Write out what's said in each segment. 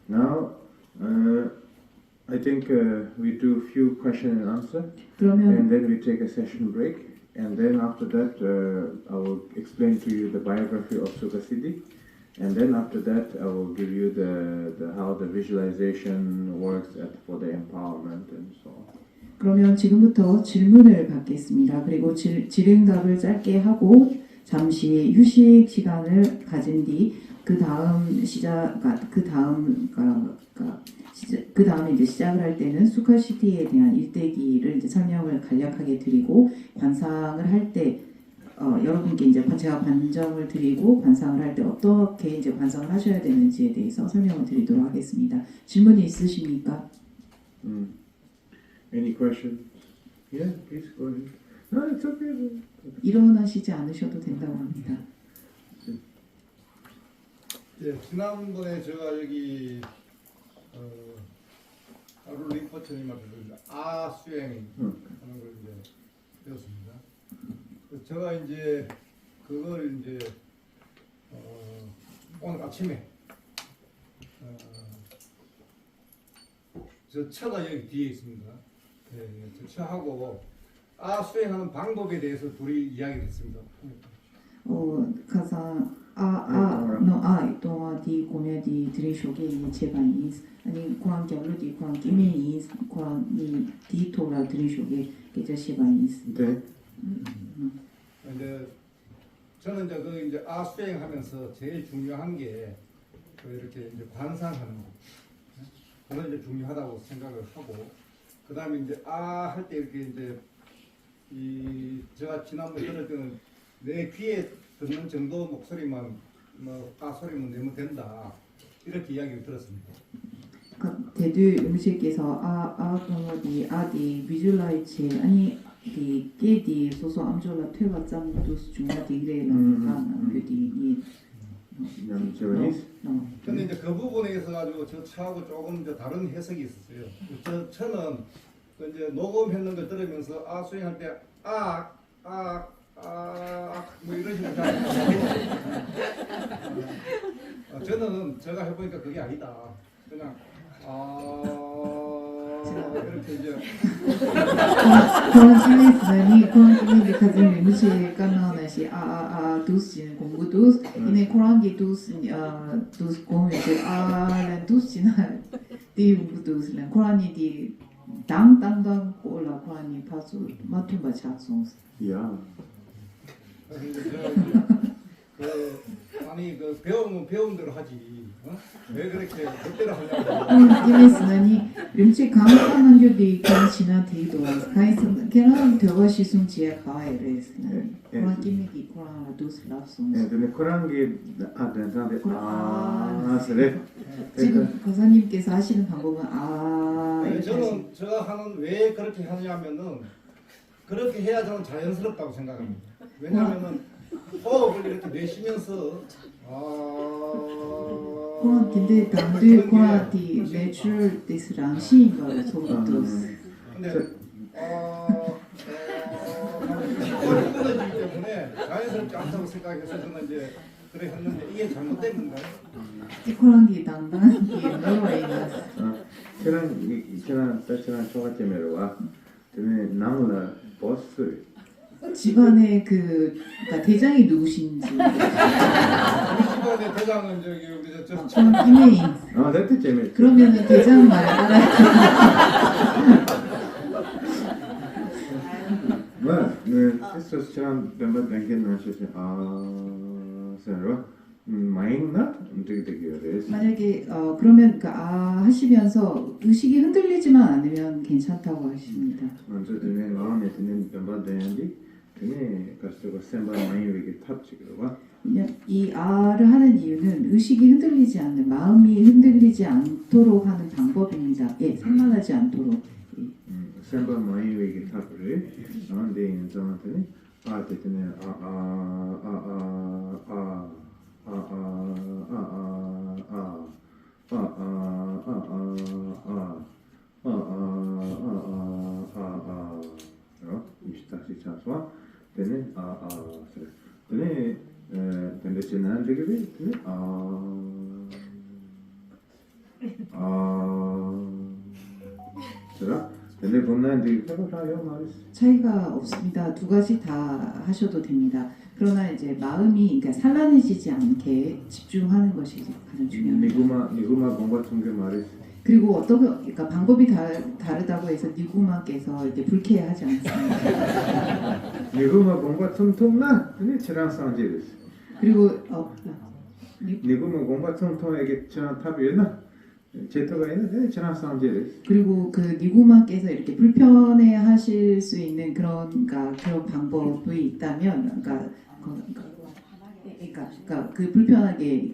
Now, I think we do a few question and answer, 그러면 and then we take a session break, and then after that, I will explain to you the biography of Sukasiddhi, and then after that, I will give you the how the visualization works for the empowerment and so on. 그러면 지금부터 질문을 받겠습니다. 그리고 질의응답을 짧게 하고 잠시 휴식 시간을 가진 뒤 그 다음에 이제 시작을 할 때는 수카시티에 대한 일대기를 이제 설명을 간략하게 드리고 관상을 할 때 여러분께 이제 제가 관정을 드리고 관상을 할 때 어떻게 이제 관상을 하셔야 되는지에 대해서 설명을 드리도록 하겠습니다. 질문이 있으십니까? Any questions? Yeah, please go ahead. No, it's okay. 일어나시지 않으셔도 된다고 합니다. 예, 지난번에 제가 여기 아룰 링포처님한테 수행하는 걸 이제 배웠습니다. 제가 이제 그걸 이제 오늘 아침에 저 처가 여기 뒤에 있습니다. 예, 저 처하고 수행하는 방법에 대해서 둘이 이야기를 했습니다. 가사 então di come di trishoge chebanis ani kuan kyallo di kuan kimeis kuan ni di tola trishoge keja chebanis. 네. 이제 저는 이제 그 이제 수행하면서 제일 중요한 게 이렇게 이제 관상하는 거. 그건 이제 중요하다고 생각을 하고 그다음에 이제 할 때 이렇게 이제 제가 지난번에 들을 때는 내 귀에 듣는 정도 목소리만 소리만 내면 된다 이렇게 이야기를 들었습니다. 대두 음식에서 그거디 아디 비주얼라이체 아니 디 게디 소소 암졸라 퇴가 짬도 중요하디 그래는 그디 근데 이제 그 부분에 있어 가지고 저 차하고 조금 이제 다른 해석이 있었어요. 저 차는 이제 녹음했는 걸 들으면서 수행할 때 뭐 이런 식으로 저는 제가 해보니까 그게 아니다. 그냥 이렇게 이제 그런 심리스니 그런 심리 가진 음식 까나나시 두스 공부 두스 이네 코란기 두스 두스 공부 두스나 디부 두스는 코란이 디 당당당 꼴라 코란이 파수 마툼바 차송스. 야. 아니 그 배우면 배운 대로 하지. 왜 그렇게 그대로 하냐고. 이메스나니 음식 강하는 게디 간치나 디도 가이스 걔랑 대화 시승지에 가와이레스나 그런 기믹이 그런 두스 랍송스. 근데 그런 게 그래. 지금 거사님께서 하시는 방법은 저는 제가 하는 왜 그렇게 하냐면은 그렇게 해야 저는 자연스럽다고 생각합니다. 왜냐하면은 호흡을 이렇게 내쉬면서 그런 근데 단들 그런디 내추럴 디스랑 시인가로 소도스. 근데 끊어지기 때문에 자연스럽지 않다고 생각해서 저는 이제 그래 했는데 이게 잘못된 건가요? 그런 게 당당한 게 뭐라이나스. 저는 초가점에로와 나무나 버스 집안의 그러니까 대장이 누구신지. 우리 집안의 대장은 저기 우리 저 이메인. that's 재밌. 그러면은 대장 말 따라. Estos serán temas que no se será 마인나 되게 만약에 그러면 그 하시면서 의식이 흔들리지만 않으면 괜찮다고 하십니다. 먼저 드는 마음에 드는 변화되는지 드네 가스고 semba 마인에게 탑지가 이 를 하는 이유는 의식이 흔들리지 않는 마음이 흔들리지 않도록 하는 방법입니다. 예, 산만하지 않도록. semba 마인에게 탑을 나한테 인정한테 때문에 그래서 근데 본난 뒤 해봐요 말이지. 차이가 없습니다. 두 가지 다 하셔도 됩니다. 그러나 이제 마음이 그러니까 산란해지지 않게 집중하는 것이 가장 중요합니다. 니구마 공부 같은 게 말이지. 그리고 그러니까 방법이 다르다고 해서 니구마께서 이렇게 불쾌해하지 않습니다. 니구마 공부 통통나 근데 저랑 상제です. 그리고 니구마 공부 통통에게 저랑 탑이나 제토가 있는데 저랑 상제です. 그리고 그 니구마께서 이렇게 불편해하실 수 있는 그런 방법이 있다면, 그러니까 그 불편하게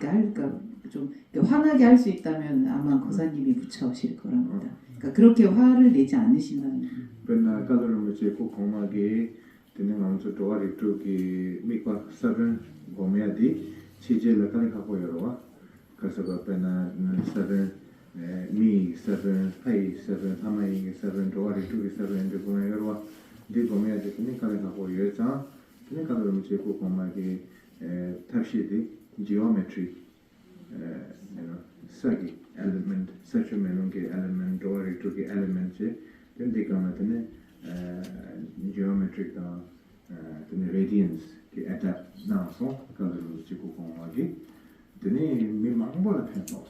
좀 화나게 할 수 있다면 아마 거사님이 붙여오실 거랍니다. 그러니까 그렇게 화를 내지 않으신다는. When color muche ko koma ge tene amso towa ritu ki mikwa seven gomeadi chije la kali kapo yorwa kasaga pena seven mi seven hai seven amai seven towa ritu ki seven de gome yorwa de gomeadi tene kali kapo yorza tene color muche ko koma ge tashidi geometry sagi element such a menunge element towa ritu ki element che then they come at geometric radiance ki adapt now so because of the chiku then mi mangbola pentos.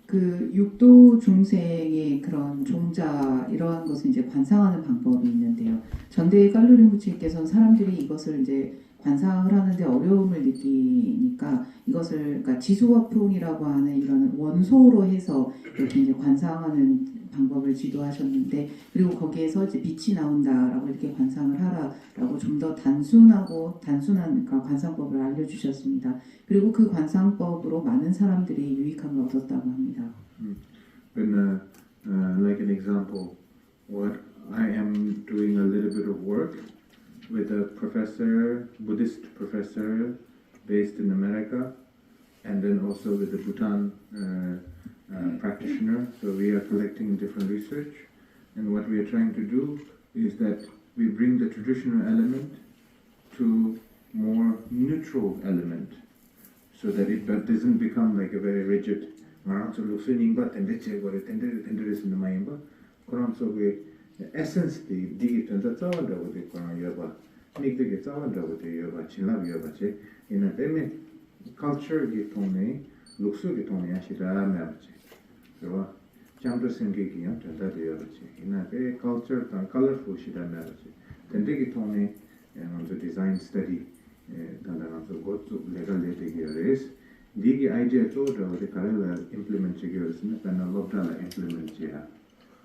그 육도 중생의 그런 종자 이러한 것을 이제 관상하는 방법이 있는데요. 전대 깔루리 무치께서는 사람들이 이것을 이제 관상을 하는데 어려움을 느끼니까 이것을 그러니까 지수화풍이라고 하는 이런 원소로 해서 이렇게 이제 관상하는 방법을 지도하셨는데 그리고 거기에서 이제 빛이 나온다라고 이렇게 관상을 하라라고 좀 더 단순한 그러니까 관상법을 알려주셨습니다. 그리고 그 관상법으로 많은 사람들이 유익함을 얻었다고 합니다. When like an example, what I am doing a little bit of work with a professor, Buddhist professor based in America, and then also with the Bhutan practitioner. So we are collecting different research, and what we are trying to do is that we bring the traditional element to more neutral element, so that it doesn't become like a very rigid. essence di digi tanda tsawan rabu di korang yoba nikdigi tsawan rabu di yoba chinlab yoba che ina deme culture gi tongne luksu gi tongne ashira meba che rwa chamdra sengi gi yang tanda di yoba che ina be culture tan colorful shira meba che tanda gi tongne ngamzo design study tanda ngamzo gotsu legal lete gi yores digi idea to rabu di karela implement che gi yores na tanda lobda la implement che ya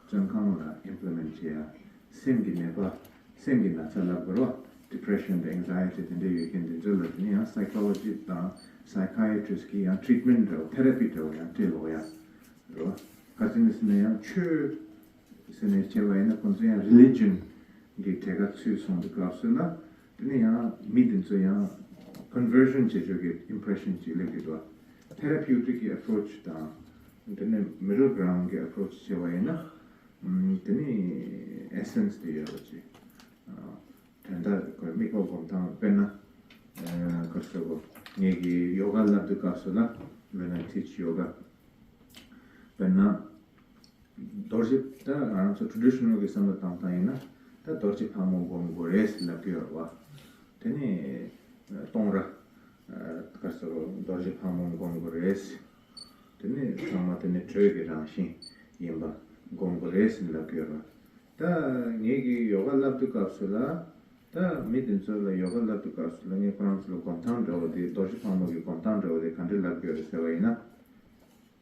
Jankangla implement here, Sengi never, Sengi Natalabro, depression, the anxiety, and you can do psychology, psychiatrist, treatment, therapy, until Casinis Nea, Chu, Senechewa, and religion, the Tegatsu on the Grasula, then meeting so young conversion, you get impression, therapeutic approach, then middle ground approach, Chewaina. Teni essence di yogachi. Tenda ko miko komta penna karsogo. Negi yoga labdu kasula when I teach yoga. Penna dorji ta anso traditional ge samda tamta ina ta dorji phamo gongo res labyo wa. Teni tongra karsogo dorji phamo gongo res. Teni sama teni trege rangshin yimba. Gongores la kyora ta negi yoga labdu kapsula ta midin sola yoga labdu kapsula ne France lo content ro de doji pamo ge content ro de kandil la kyora sewaina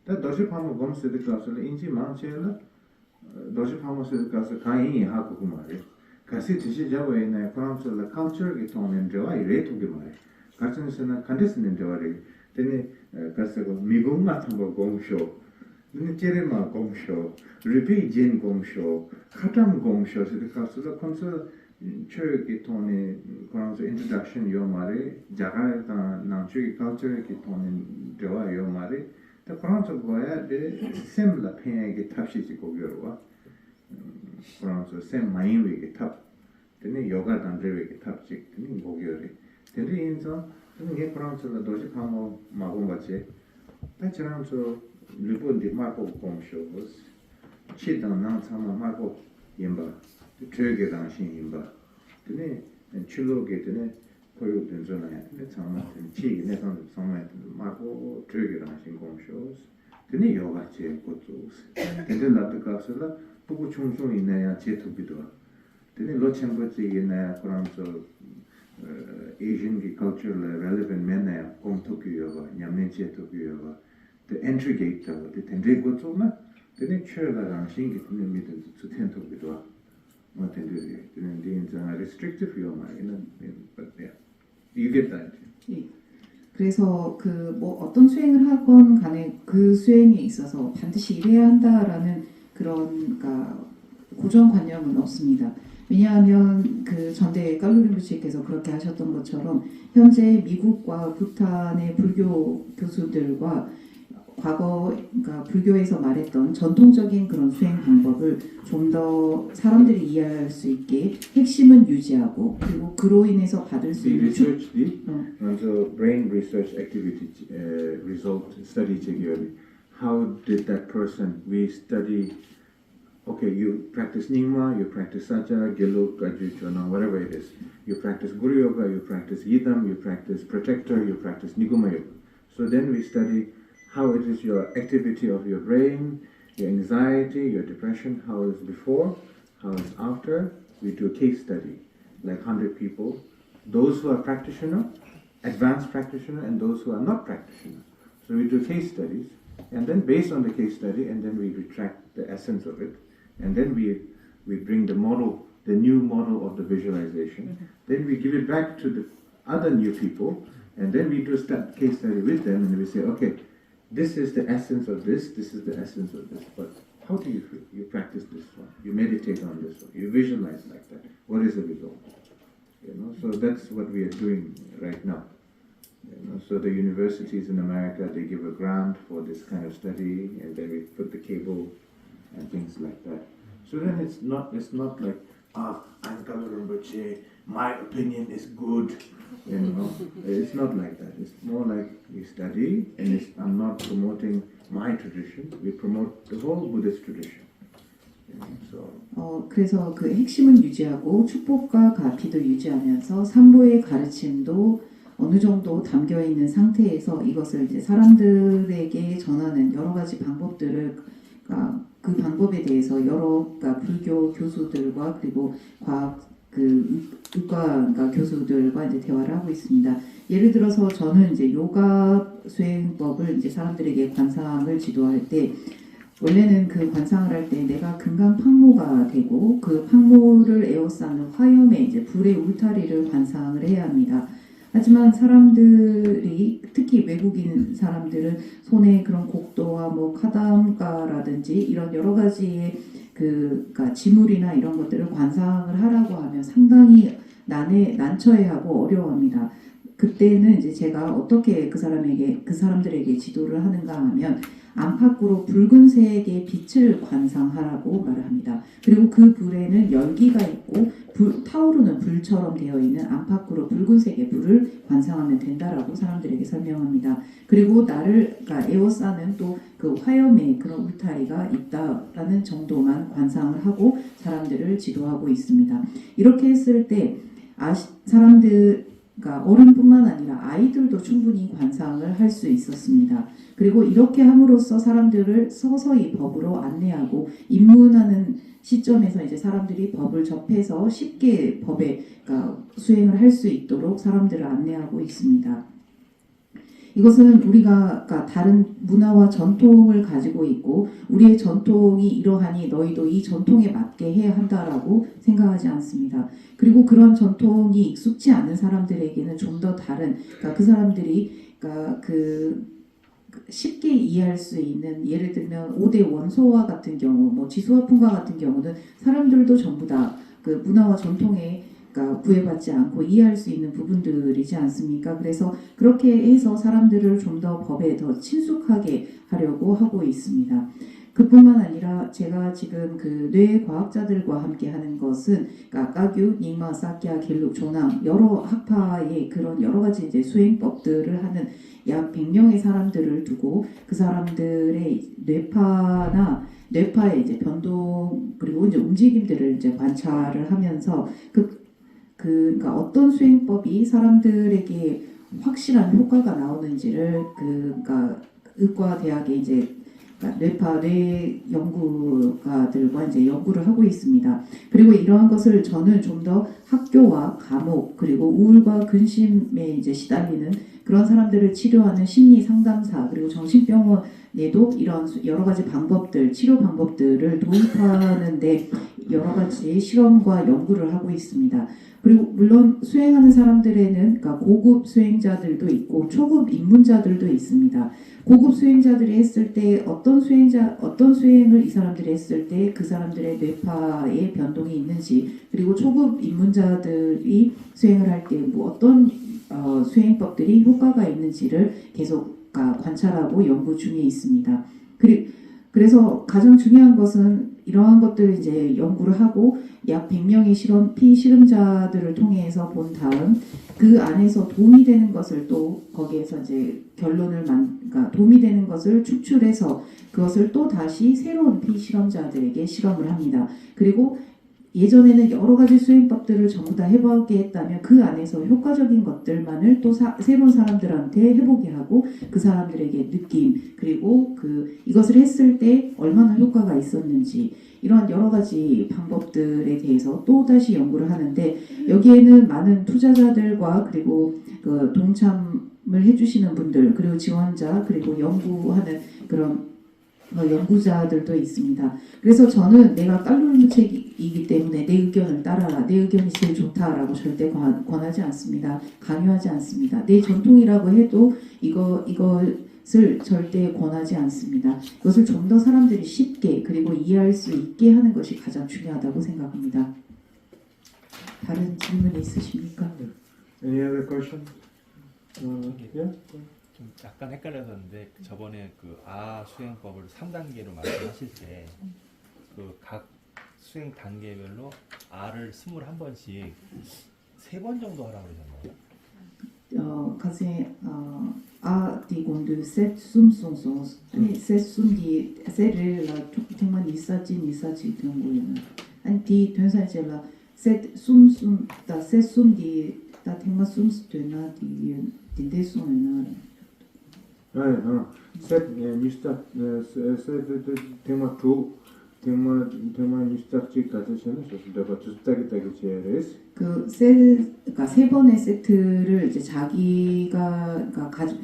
ta doji pamo gom se de kapsula inji manchela doji pamo se de kapsula kai ha ko kumare kasi tishi jawaina France la culture ge tonen jawa ire to ge mare katsin sena kandisen jawari tene kasego migum ma thambo gongsho Niterema gomsho, Ripi Jin gomsho, Khatam gomsho, so the Kasula Consul Chur Gitoni, Koran's introduction Yomare, Jaga Nanchu culture Gitoni Joa Yomare, the Koran's of Goya, the similar pain get tapshi Gogurwa, Koran's same Maimi get tap, then yoga and Revi get tapchi, Goguri. Then the Inzo, then get Koran's of the Doji Pamo Magombache, that's around so. Ribbon di Marco Gomsho was 치당 참아 말고 임바 저게 당신 임바 근데 출로게 되네 거의 된전에 근데 참아 치 내가 참아 말고 저게 당신 공쇼 근데 요같이 것도 근데 나도 가서라 보고 총총 있나야 제토비도 근데 로챔버지 있나야 그런 저 Asian cultural relevant 맨나야 공토교요가 냠네 제토교요가 the entry gate the tendre gotsoma then chöla shingi in middle to tento bidwa what they do then the restrictive you but yeah you get that 예. 그래서 그 뭐 어떤 수행을 하건 간에 그 수행에 있어서 반드시 이래야 한다라는 그런 그러니까 고정관념은 없습니다. 왜냐하면 그 전대 깔루림부치께서 그렇게 하셨던 것처럼 현재 미국과 부탄의 불교 교수들과 과거 그러니까 불교에서 말했던 전통적인 그런 수행 방법을 좀 더 사람들이 이해할 수 있게 핵심은 유지하고 그리고 그로 인해서 받을 수 the 있는 research the brain research activity result study together how did that person we study okay you practice Nyingma you practice Sacha Geluk Gajuchana whatever it is you practice Guru Yoga you practice Yidam you practice Protector you practice Niguma Yoga so then we study how it is your activity of your brain, your anxiety, your depression, how it's before, how it's after. We do a case study, like 100 people, those who are practitioner, advanced practitioner, and those who are not practitioner. So we do case studies, and then based on the case study, and then we retract the essence of it, and then we bring the model, the new model of the visualization. Then we give it back to the other new people, and then we do a case study with them, and we say, okay, this is the essence of this is the essence of this. But how do you feel? You practice this one. You meditate on this one. You visualize like that. What is the result? So that's what we are doing right now. So the universities in America, they give a grant for this kind of study, and then we put the cable and things like that. So then it's not like, I'm Kalu Rinpoche, my opinion is good. It's not like that. It's more like we study, and I'm not promoting my tradition. We promote the whole Buddhist tradition. 그래서 그 핵심은 유지하고 축복과 가피도 유지하면서 삼보의 가르침도 어느 정도 담겨 있는 상태에서 이것을 이제 사람들에게 전하는 여러 가지 방법들을 그 방법에 대해서 여러 불교 교수들과 그리고 과학 의과 교수들과 이제 대화를 하고 있습니다. 예를 들어서 저는 이제 요가 수행법을 이제 사람들에게 관상을 지도할 때 원래는 그 관상을 할 때 내가 금강 팡모가 되고 그 팡모를 에워싸는 화염에 이제 불의 울타리를 관상을 해야 합니다. 하지만 사람들이 특히 외국인 사람들은 손에 그런 곡도와 뭐 카담가라든지 이런 여러 가지의 그러니까 지물이나 이런 것들을 관상을 하라고 하면 상당히 난처해하고 어려워합니다. 그때는 이제 제가 어떻게 그 사람들에게 지도를 하는가 하면 안팎으로 붉은색의 빛을 관상하라고 말을 합니다. 그리고 그 불에는 열기가 있고 타오르는 불처럼 되어 있는 안팎으로 붉은색의 불을 관상하면 된다라고 사람들에게 설명합니다. 그리고 나를 에워싸는 또 그 화염의 그런 울타리가 있다라는 정도만 관상을 하고 사람들을 지도하고 있습니다. 이렇게 했을 때 사람들 그러니까 어른뿐만 아니라 아이들도 충분히 관상을 할 수 있었습니다. 그리고 이렇게 함으로써 사람들을 서서히 법으로 안내하고 입문하는 시점에서 이제 사람들이 법을 접해서 쉽게 법에 수행을 할 수 있도록 사람들을 안내하고 있습니다. 이것은 우리가 다른 문화와 전통을 가지고 있고 우리의 전통이 이러하니 너희도 이 전통에 맞게 해야 한다라고 생각하지 않습니다. 그리고 그런 전통이 익숙치 않은 사람들에게는 좀 더 다른 그 사람들이 쉽게 이해할 수 있는 예를 들면 5대 원소와 같은 경우 뭐 지수화풍과 같은 경우는 사람들도 전부 다 그 문화와 전통에 구애받지 않고 이해할 수 있는 부분들이지 않습니까? 그래서 그렇게 해서 사람들을 좀 더 법에 더 친숙하게 하려고 하고 있습니다. 그뿐만 아니라 제가 지금 그 뇌과학자들과 함께 하는 것은 까규, 닉마, 사키아, 겔룩, 조남 여러 학파의 그런 여러 가지 이제 수행법들을 하는 약 100명의 사람들을 두고 그 사람들의 뇌파의 이제 변동 그리고 이제 움직임들을 이제 관찰을 하면서 그러니까 어떤 수행법이 사람들에게 확실한 효과가 나오는지를 그러니까 의과대학의 이제 뇌 연구가들과 이제 연구를 하고 있습니다. 그리고 이러한 것을 저는 좀 더 학교와 감옥 그리고 우울과 근심에 이제 시달리는 그런 사람들을 치료하는 심리 상담사 그리고 정신병원에도 이런 여러 가지 방법들 치료 방법들을 도입하는데 여러 가지 실험과 연구를 하고 있습니다. 그리고 물론 수행하는 사람들에는 그러니까 고급 수행자들도 있고 초급 입문자들도 있습니다. 고급 수행자들이 했을 때 어떤 수행을 이 사람들이 했을 때 그 사람들의 뇌파의 변동이 있는지 그리고 초급 입문자들이 수행을 할 때 뭐 어떤 수행법들이 효과가 있는지를 계속 관찰하고 연구 중에 있습니다. 그래서 가장 중요한 것은 이러한 것들을 이제 연구를 하고 약 100명의 피실험자들을 통해서 본 다음 그 안에서 도움이 되는 것을 또 거기에서 이제 그러니까 도움이 되는 것을 추출해서 그것을 또 다시 새로운 피실험자들에게 실험을 합니다. 그리고 예전에는 여러 가지 수행법들을 전부 다 해보게 했다면 그 안에서 효과적인 것들만을 또 새로운 사람들한테 해보게 하고 그 사람들에게 느낌 그리고 이것을 했을 때 얼마나 효과가 있었는지 이러한 여러 가지 방법들에 대해서 또 다시 연구를 하는데 여기에는 많은 투자자들과 그리고 그 동참을 해주시는 분들 그리고 지원자 그리고 연구하는 그런 연구자들도 있습니다. 그래서 저는 내가 깔루르무책이기 때문에 내 의견을 따라라. 내 의견이 제일 좋다라고 절대 권하지 않습니다. 강요하지 않습니다. 내 전통이라고 해도 이것을 절대 권하지 않습니다. 이것을 좀 더 사람들이 쉽게 그리고 이해할 수 있게 하는 것이 가장 중요하다고 생각합니다. 다른 질문 있으십니까? Any other question? Yeah? 좀 약간 헷갈렸었는데 저번에 그 수행법을 3단계로 말씀하실 때 그 각 수행 단계별로 를 21번씩 3번 정도 하라고 그러셨나요? Die Gondel set sum sum sum set sum die set를 la 정말 이사지 되는 거예요. 아니 die 된사제라 set sum sum da set sum die da 정말 sum 되나 die 대송이나 Set 뉴스탁 set tema 2 tema 뉴스탁지 가져서는 저도 주스탁이 제레스 그러니까 세 번의 세트를 이제 자기가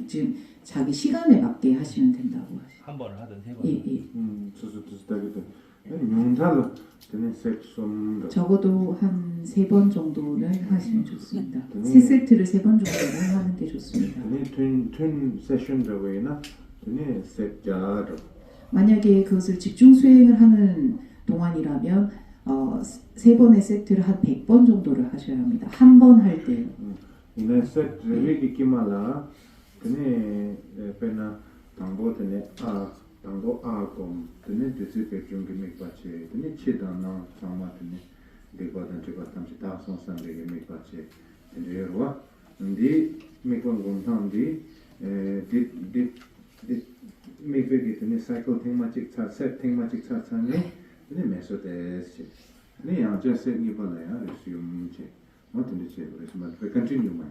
지금 자기 시간에 맞게 하시면 된다고 하시죠. 한 번을 하든 3번. 예. 주스탁이 명탈로 되는 섹션 적어도 한 3번 정도는 하시면 좋습니다. 세 세트를 3번 정도는 하는 게 좋습니다. 튼 세션이라고 해나 되는 섹자로 만약에 그것을 집중 수행을 하는 동안이라면 3번의 세트를 한 100번 정도를 하셔야 합니다. 한 번 할 때. 이날 세트를 기기말라 되는 페나 당보 되는 당도 아곰 되는 디스페 중기 같이 되는 치다나 상마 되는 대과단 제가 담지 다 선상되게 같이 되려와 근데 메건 공탄디 메베기 되는 사이클 테마틱 차세 테마틱 차차네 되는 메소데스 네 아저 세기 봐라야 리스움체 어떤지 그래서 뭐 컨티뉴 마이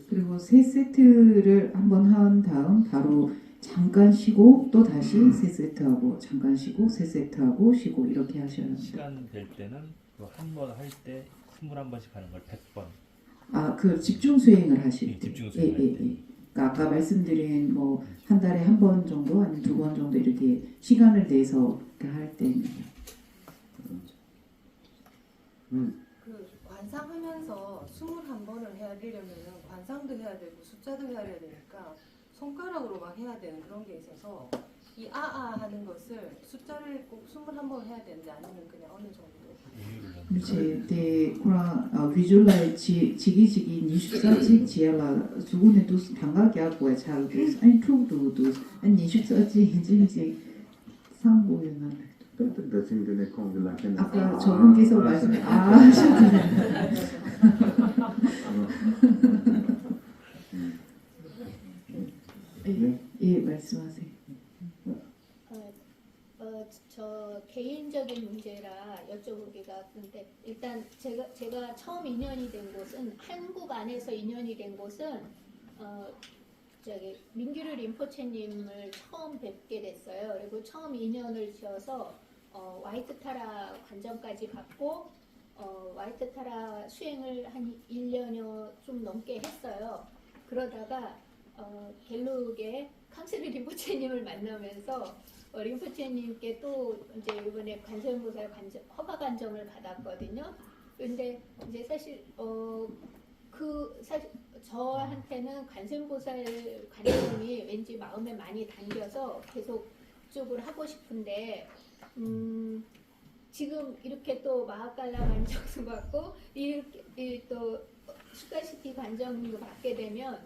그리고 세 세트를 한번 한 다음 바로 잠깐 쉬고 또 다시 세 세트하고 잠깐 쉬고 세 세트하고 쉬고 이렇게 하셔야 합니다. 시간 될 때는 그 한 번 할 때 21번씩 하는 걸 100번. 그 집중 수행을 하실 때. 집중 수행할 때. 그러니까 아까 말씀드린 뭐 한 달에 한 번 정도 아니면 2번 정도 이렇게 시간을 내서 할 때입니다. 그 관상하면서 21번을 해야 되려면 관상도 해야 되고 숫자도 해야 되니까 손가락으로 막 해야 되는 그런 게 있어서 이 하는 것을 숫자를 꼭 21번 해야 되는지 아니면 그냥 어느 정도? 이유를 de kura visualize chigi 24지 지엘라 수군에 두 당각이 하고 잘 아니 투도 아니 24지 진지 상고유나 다친근의 공부를 하겠네. 아까 저분께서 말씀하셨는데 예 말씀하세요. 저 개인적인 문제라 여쭤보기가 근데 일단 제가 처음 인연이 된 곳은 한국 안에서 인연이 된 곳은 저기 민규르 림포체님을 처음 뵙게 됐어요. 그리고 처음 인연을 지어서 와이트타라 관점까지 받고 와이트타라 수행을 한 1년여 좀 넘게 했어요. 그러다가 갤룩의 캉스르 림포체님을 만나면서 림포체님께 또 이제 이번에 관세음보살 허가 관점을 받았거든요. 근데 이제 사실 사실 저한테는 관세음보살 관점이 왠지 마음에 많이 당겨서 계속 그쪽을 하고 싶은데 지금 이렇게 또 마하칼라 관점도 받고 이렇게 또 슈카시티 관점도 받게 되면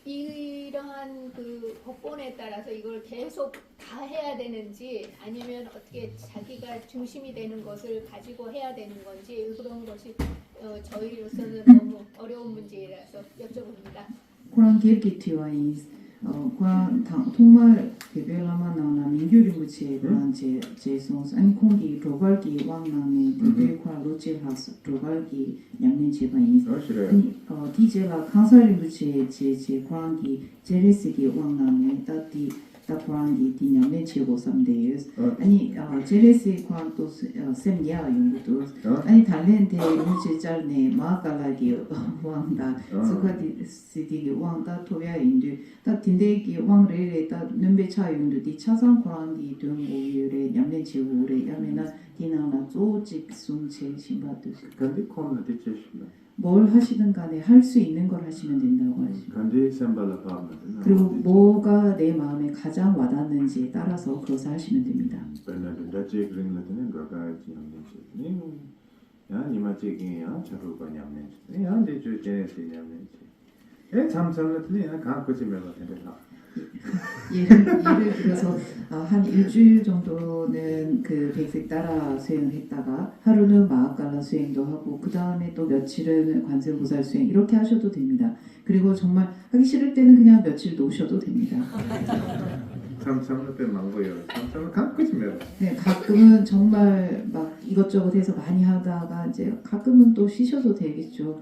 이러한 그 법본에 따라서 이걸 계속 다 해야 되는지 아니면 어떻게 자기가 중심이 되는 것을 가지고 해야 되는 건지 그런 것이 저희로서는 너무 어려운 문제라서 여쭤봅니다. 그런 기획기티와인 그런 통말 개별라만 나오나 민규리무치에 그런 제송 아니 공기 도발기 왕남의 대표과 로질하우스 도발기 양년 제반인 아니 디제라 칸사리무치에 제 광기 제레스기 왕남의 따디 따포랑기 디냥내 제고 삼대유스 아니 제레스 광도 셈야 용도 아니 달렌데 무치 잘네 마칼라기 왕다 수카디 시디기 왕다 토야 인도 다 딘데기 왕레레 다 넘베차 용도 디 차상 코랑기 동오유레 냥내 제고레 야메나 디나나 조직 숨체 심바도 간디 콘나 디체시나. 뭘 하시든 간에 할 수 있는 걸 하시면 된다고 하시죠. 간디 셈발라 파면. 그리고 뭐가 내 마음에 가장 와닿는지에 따라서 그것을 하시면 됩니다. 베나든다 제그린라드는 거가지 냠네지. 야 니마제기야 자루가 냠네지. 야 근데 저 제네시 냠네지. 참참라드니 야 가고지 메가 된다. 예를 들어서 한 일주일 정도는 그 백색 따라 수행을 했다가 하루는 마하칼라 수행도 하고 그 다음에 또 며칠은 관세음보살 수행 이렇게 하셔도 됩니다. 그리고 정말 하기 싫을 때는 그냥 며칠 놓으셔도 됩니다. 참참라드 망고요. 참참은 가고지 메가. 네, 가끔은 정말 막 이것저것 해서 많이 하다가 이제 가끔은 또 쉬셔도 되겠죠.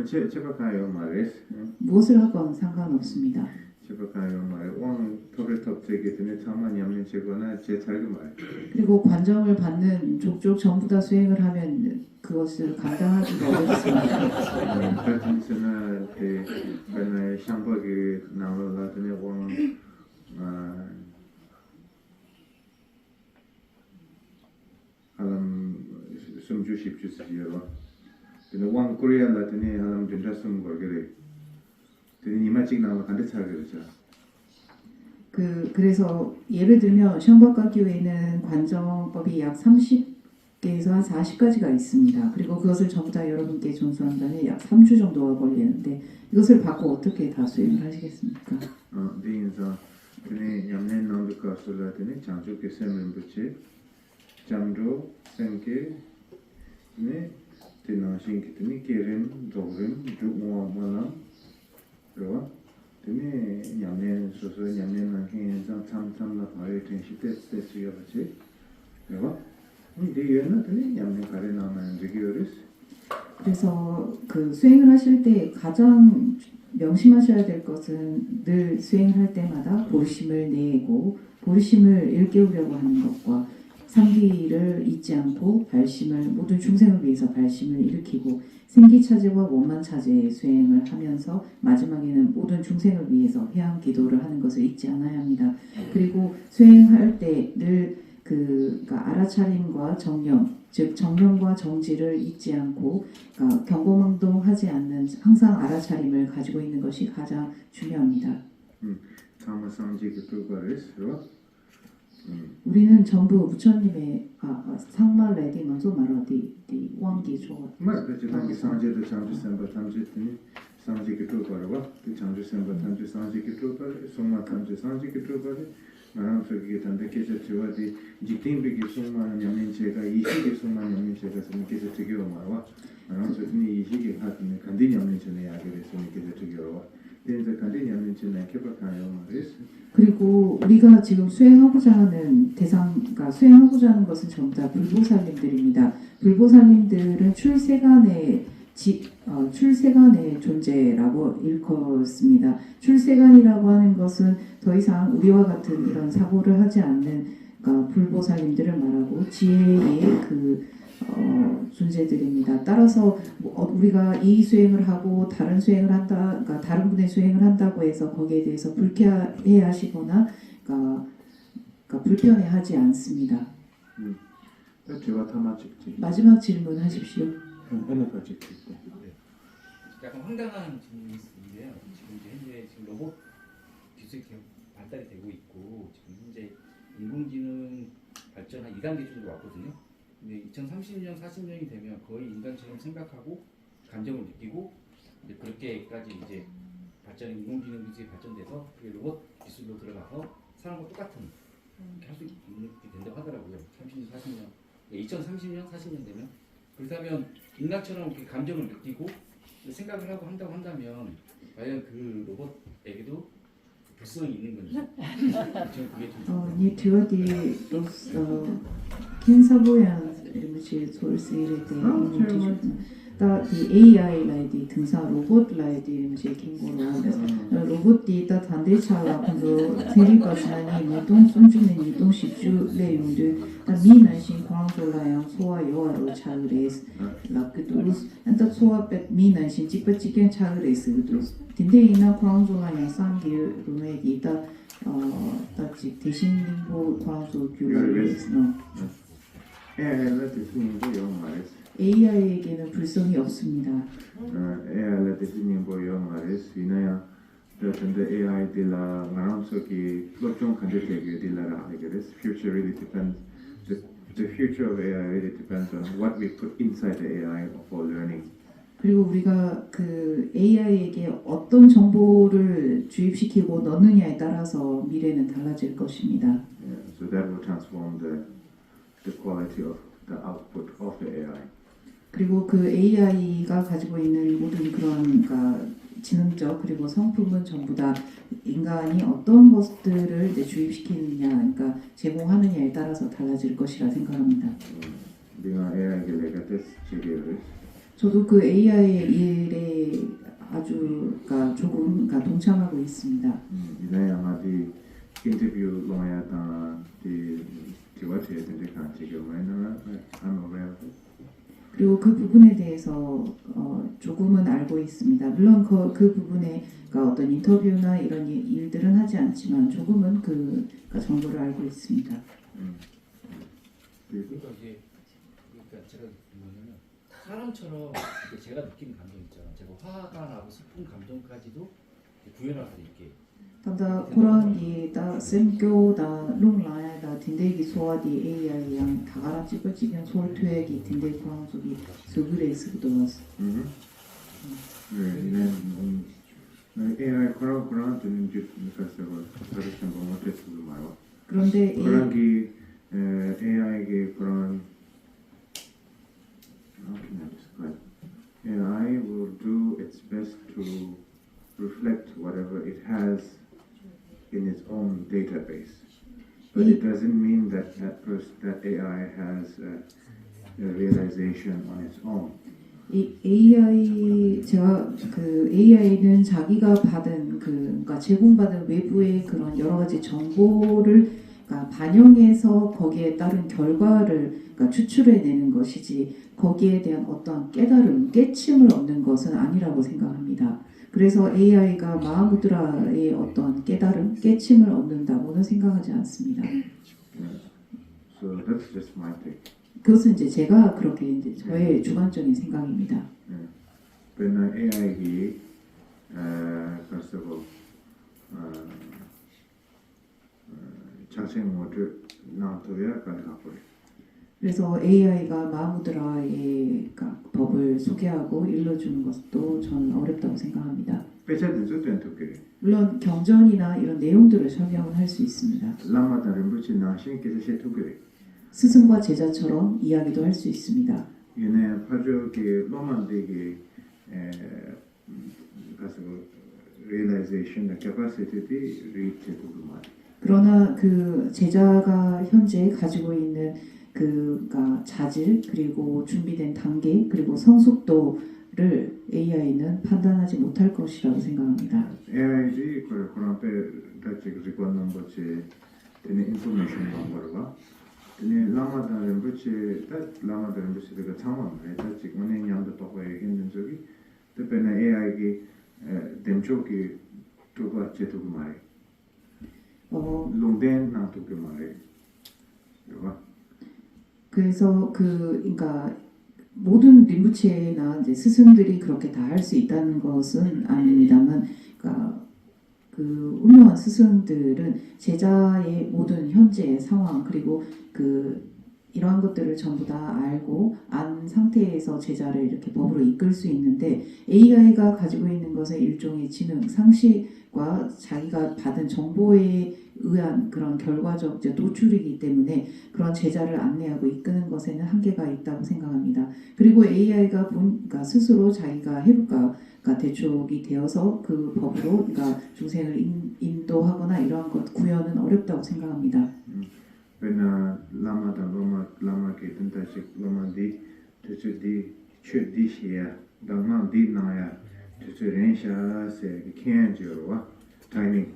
제가 가요 말이스. 무엇을 하건 상관없습니다. 제가 가요 말. 왕 토르톱 제기 드네 참만 냠네지거나 제 살금 말. 그리고 관정을 받는 족족 전부 다 수행을 하면 그것을 감당하기가 어렵습니다. 그래서나 그 그날 샴버기 나올라더니 왕 하람 숨주십 주시요. 근데 왕 코리아라더니 하람 진짜 숨 걸게래. 근데 이마직 나와 간데 차그러죠. 그래서 예를 들면 션박가 교회는 관정법이 약 30개에서 한 40가지가 있습니다. 그리고 그것을 전부 다 여러분께 전수한다면 약 3주 정도가 걸리는데 이것을 받고 어떻게 다 수행을 하시겠습니까? 그래서 근데 냠네 남비가 솔라더니 장주께 세면 붙이 장조 생게 네 대나신기더니 게름 도름 주모마나 그러와 근데 냠네 소소 냠네는 그냥 참참나 바에 텐시테 스테스요지 그러와 근데 얘는 근데 냠네 가레나만 되기요레스 그래서 그 수행을 하실 때 가장 명심하셔야 될 것은 늘 수행할 때마다 보리심을 내고 보리심을 일깨우려고 하는 것과 상기를 잊지 않고 발심을 모든 중생을 위해서 발심을 일으키고 생기차제와 원만차제의 수행을 하면서 마지막에는 모든 중생을 위해서 해양 기도를 하는 것을 잊지 않아야 합니다. 그리고 수행할 때 늘 그러니까 알아차림과 정념, 즉 정념과 정지를 잊지 않고 그러니까 경고망동하지 않는 항상 알아차림을 가지고 있는 것이 가장 중요합니다. 참마상지 그거를 우리는 전부 부처님의 상말 레디 먼저 말하디 왕기 조 말 그지만 상제도 장주 셈바 탐지더니 상제 기토 바라와 그 장주 셈바 탐지 상제 기토 바라 송마 탐지 상제 기토 바라 나랑 저기 단데 계제 지와디 지팅비기 송마 냐면 제가 이시기 송마 냐면 제가 좀 계제 되게 말와 나랑 저기 이시기 하더니 간디 냐면 전에 야기를 좀 계제 되게 와 근데 간디 냐면 전에 개박하요 말이스 그리고 우리가 지금 수행하고자 하는 그러니까 수행하고자 하는 것은 전부 다 불보살님들입니다. 불보살님들은 출세간의 존재라고 일컫습니다. 출세간이라고 하는 것은 더 이상 우리와 같은 이런 사고를 하지 않는 그러니까 불보살님들을 말하고 지혜의 존재들입니다. 따라서 우리가 이 수행을 하고 다른 수행을 한다, 그러니까 다른 분의 수행을 한다고 해서 거기에 대해서 불쾌해하시거나, 그러니까 불편해하지 않습니다. 제가 다 찍지. 마지막 질문하십시오. NFR 찍지. 약간 황당한 질문인데요. 지금 이제 현재 지금 로봇 기술이 발달이 되고 있고 지금 현재 인공지능 발전 한 2단계 정도 왔거든요. 근데 2030년, 40년이 되면 거의 인간처럼 생각하고 감정을 느끼고 이제 그렇게까지 이제 인공지능 기술이 발전돼서 그게 로봇 기술로 들어가서 사람과 똑같은 할 수 있는 게 된다고 하더라고요. 30년, 40년, 2030년, 40년 되면 그렇다면 인간처럼 이렇게 감정을 느끼고 생각을 하고 한다고 한다면 과연 그 로봇에게도 불성이 있는 건지 저는 그게 좀 Ni teori dos kinsaboyan 이렇게 소리를 다 AI라이디 등사 로봇라이디 이제 긴거로 로봇이 다 단대차라 근데 세리까지는 이동 순주는 이동 시주 내용들 다 미난신 광조라양 소화 요하로 차르레스 라크도스 안다 소화 백 미난신 찌빠찌겐 차르레스도 딘데이나 광조라양 상기 루메기 다 다지 대신보 광조 규례스 에라 대신님도 영 말했어. AI에게는 불성이 없습니다. 에라 대신님도 영 말했어. 이나야 근데 AI 딜라 나랑서기 플롯종 간데되게 딜라라 하게です. Future really depends. The future of AI really depends on what we put inside the AI for learning. 그리고 우리가 그 AI에게 어떤 정보를 주입시키고 넣느냐에 따라서 미래는 달라질 것입니다. Yeah, so that will transform the quality of the output of the AI. 그리고 그 AI가 가지고 있는 모든 그런 그러니까 지능적 그리고 성품은 전부 다 인간이 어떤 것들을 이제 주입시키느냐, 그러니까 제공하느냐에 따라서 달라질 것이라 생각합니다. 내가 AI에게 내가 제기를 저도 그 AI의 일에 아주 그러니까 조금 그러니까 동참하고 있습니다. 이나야 아마디 인터뷰 로야다 디 디와트에 대해 같이 경우에는 I'm aware of it. 그리고 그 부분에 대해서 조금은 알고 있습니다. 물론 그 부분에 그러니까 어떤 인터뷰나 이런 일들은 하지 않지만 조금은 그러니까 정보를 알고 있습니다. 그러니까 제가 뭐냐면 사람처럼 제가 느끼는 감정 있잖아요. 제가 화가 나고 슬픈 감정까지도 구현할 수 있게. 단다 코란디 다 셈교다 룽라야다 딘데기 소아디 AI 양 다가라 찌버찌경 소트웨기 딘데 코란 속이 스그레스도 왔어. 네, AI 코란 듣는 줄 알았어요. 다르신 거 못했어도 말고. 그런데 코란기 AI에게 그런 how can I describe? AI will do its best to reflect whatever it has in its own database, but it doesn't mean that that AI has a realization on its own. 제가 그 AI는 자기가 받은 그러니까 제공받은 외부의 그런 여러 가지 정보를 그러니까 반영해서 거기에 따른 결과를 그러니까 추출해내는 것이지 거기에 대한 어떠한 깨달음, 깨침을 얻는 것은 아니라고 생각합니다. 그래서 AI가 마하무드라의 어떤 깨달음, 깨침을 얻는다고는 생각하지 않습니다. So that's just my take. 그것은 이제 제가 그렇게 이제 저의 주관적인 생각입니다. When AI가 first of all 가생 모두 나토야 가르가고. 그래서 AI가 마하무드라의 법을 소개하고 일러주는 것도 저는 어렵다고 생각합니다. 빼자든 저든 토끼. 물론 경전이나 이런 내용들을 설명을 할 수 있습니다. 라마다 렘부치 나신께서 시 토끼. 스승과 제자처럼 이야기도 할 수 있습니다. 얘네 파조기 로만데기 가서 realization capacity reach to 말. 그러나 그 제자가 현재 가지고 있는 그가 자질 그리고 준비된 단계 그리고 성숙도를 AI는 판단하지 못할 것이라고 생각합니다. AI지 그런 때 같이 리ኳ는 것이 되는 인포메이션 방법과 근데 라마다는 것이 라마다는 것이 그 상황에 같이 원행 양도 또 얘기했는 적이 특별히 AI기 demchoki tuba chetu kumare. 롱된 나도 kumare. 그래서 그러니까 모든 림부체나 이제 스승들이 그렇게 다 할 수 있다는 것은 아닙니다만, 그러니까 그 훌륭한 스승들은 제자의 모든 현재의 상황 그리고 그 이러한 것들을 전부 다 알고 안 상태에서 제자를 이렇게 법으로 이끌 수 있는데 AI가 가지고 있는 것은 일종의 지능, 상식과 자기가 받은 정보에 의한 그런 결과적 노출이기 때문에 그런 제자를 안내하고 이끄는 것에는 한계가 있다고 생각합니다. 그리고 AI가 그러니까 스스로 자기가 해볼까 대촉이 되어서 그 법으로 그러니까 중생을 인도하거나 이러한 것 구현은 어렵다고 생각합니다. Pena lama dan lama ke tenta chik lama di tuchu di chu di shia dangma di naya tuchu ren sha se kien jiwa timing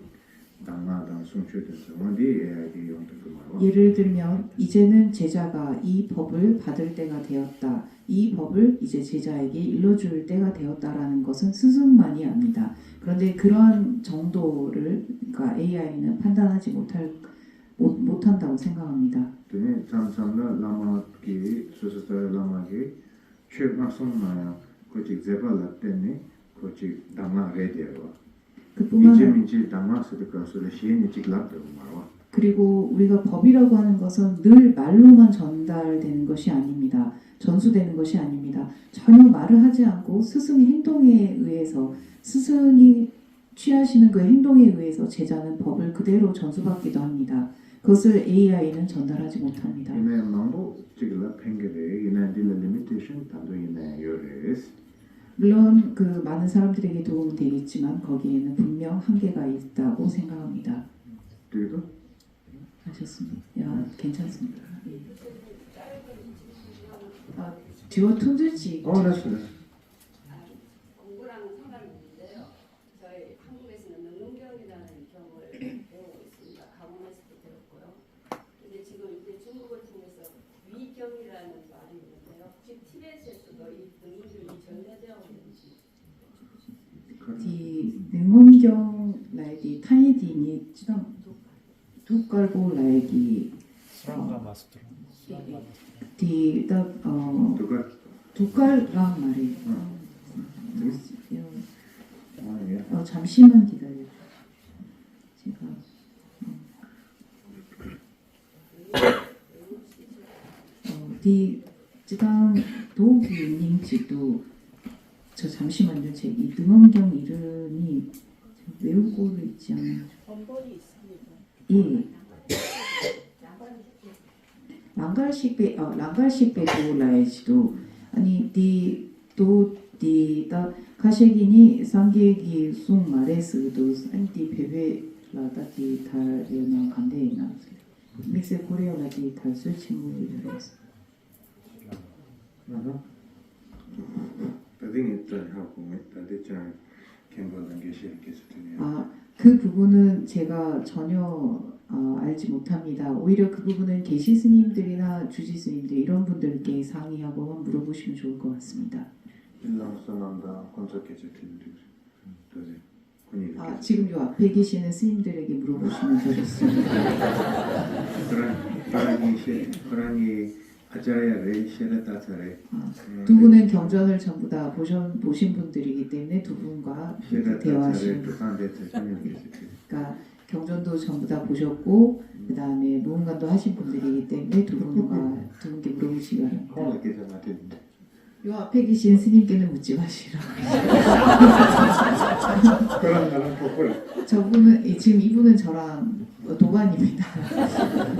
dangma dan sung chu de so di di yong de ma. 예를 들면 이제는 제자가 이 법을 받을 때가 되었다. 이 법을 이제 제자에게 일러줄 때가 되었다라는 것은 스승만이 압니다. 그런데 그러한 정도를 그러니까 AI는 판단하지 못한다고 생각합니다. 네, 잠잠나 라마기 수수사 라마기 최막송마야 거기 제발라 때문에 거기 담아 레디아와 그뿐만 이제 아니라 민지 담아서도 가서 시행이 직랍도 말와. 그리고 우리가 법이라고 하는 것은 늘 말로만 전달되는 것이 아닙니다. 전수되는 것이 아닙니다. 전혀 말을 하지 않고 스승의 행동에 의해서 스승이 취하시는 그 행동에 의해서 제자는 법을 그대로 전수받기도 합니다. 그것을 AI는 전달하지 못합니다. 이내 망보 직랍 팽게데 이내 딜 리미테이션 단도 이내 요레스. 물론 그 많은 사람들에게 도움이 되겠지만 거기에는 분명 한계가 있다고 생각합니다. 그리고 하셨습니다. 야, 괜찮습니다. 예. 듀오 툰들지. 됐어요. 공부랑 상관이 있는데요. 저희 한국에서는 능문경이라는 경을 배우고 있습니다. 학원에서도 배웠고요. 근데 지금 이제 중국을 통해서 위경이라는 말이 있는데요. 혹시 티벳에서도 이 능문경이 전해되어 있는지. 디 능원경 라이디 타이디니 지금 두깔보 라이기 수랑가 마스터로. 디다 누가 두깔랑 말이. 예. 잠시만 기다려. 제가 디 지금 도규님지도 저 잠시만요. 제 이 능원경 이름이 외우고 있지 않아요. 원본이 있습니다. 예. 랑갈식베도 라이지도 아니 디다 가시기니 상계기 숭 마레스도 안티 베베라다디 달려나 간데이나 믹스 코리아라디 달술 친구들이었어. 나중에 또 하고 다들 캠버는 계시겠어요. 그 부분은 제가 전혀 알지 못합니다. 오히려 그 부분은 계시 스님들이나 주지 스님들 이런 분들께 상의하고 한번 물어보시면 좋을 것 같습니다. 일랑선한다 건설계제 들리죠. 지금 요 앞에 계시는 스님들에게 물어보시면 더 좋습니다. 그러니 아자야 레이시라타사레. 두 분은 경전을 전부 다 보신 분들이기 때문에 두 분과 대화하시는. 그러니까 경전도 전부 다 보셨고 그 다음에 모험관도 하신 분들이기 때문에 두 분께 물어보시기 바랍니다. Como que se llama? 요 앞에 계신 스님께는 묻지 마시라고. 그런 나는 popular. 저분은 지금 이분은 저랑 동안입니다.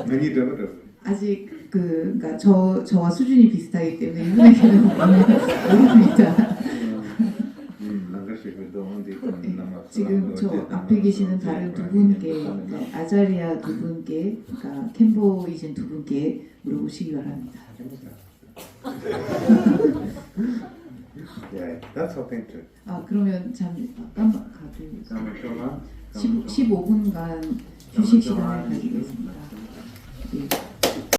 Many developers. 아직 그러니까 저와 수준이 비슷하기 때문에 이분에게는 모릅니다. 지금 저 앞에 계시는 다른 두 분께 아자리아 두 분께 그러니까 캠보이신 두 분께 물어보시기 바랍니다. Yeah, that's how painter. 아 그러면 잠깐만 가도 잠깐만. 15분간 휴식 시간을 가지겠습니다. 예.